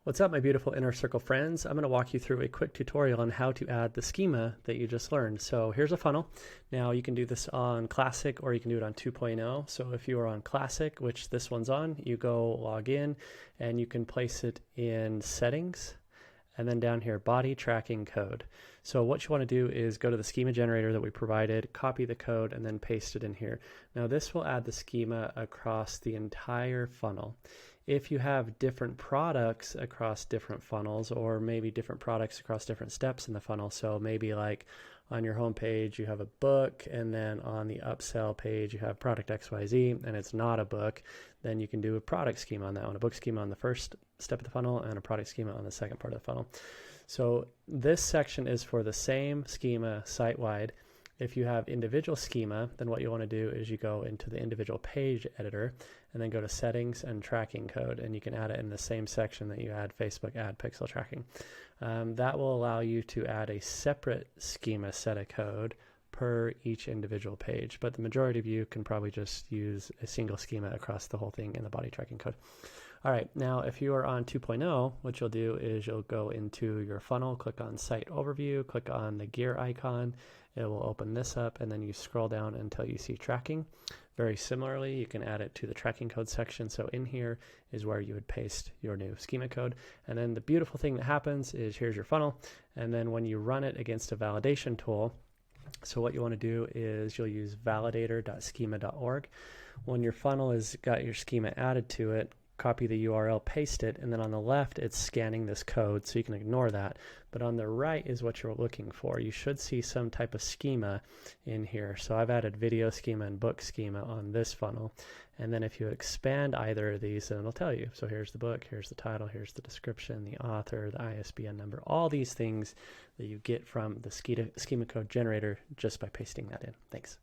What's up, my beautiful Inner Circle friends? I'm going to walk you through a quick tutorial on how to add the schema that you just learned. So here's a funnel. Now you can do this on Classic or you can do it on 2.0. So if you are on Classic, which this one's on, you go log in and you can place it in Settings. And then down here, body tracking code. So what you want to do is go to the schema generator that we provided, copy the code, and then paste it in here. Now this will add the schema across the entire funnel. If you have different products across different funnels, or maybe different products across different steps in the funnel, so maybe like on your home page you have a book, and then on the upsell page you have product XYZ, and it's not a book, then you can do a product schema on that one, a book schema on the first step of the funnel and a product schema on the second part of the funnel. So this section is for the same schema site-wide. If you have individual schema, then what you want to do is you go into the individual page editor and then go to settings and tracking code, and you can add it in the same section that you add Facebook ad pixel tracking. That will allow you to add a separate schema set of code per each individual page, but the majority of you can probably just use a single schema across the whole thing in the body tracking code. All right, now if you are on 2.0, what you'll do is you'll go into your funnel, click on Site Overview, click on the gear icon. It will open this up, and then you scroll down until you see tracking. Very similarly, you can add it to the tracking code section. So in here is where you would paste your new schema code. And then the beautiful thing that happens is here's your funnel. And then when you run it against a validation tool, so what you want to do is you'll use validator.schema.org. When your funnel has got your schema added to it, copy the URL, paste it, and then on the left it's scanning this code, so you can ignore that. But on the right is what you're looking for. You should see some type of schema in here. So I've added video schema and book schema on this funnel. And then if you expand either of these, then it'll tell you. So here's the book, here's the title, here's the description, the author, the ISBN number, all these things that you get from the schema code generator just by pasting that in. Thanks.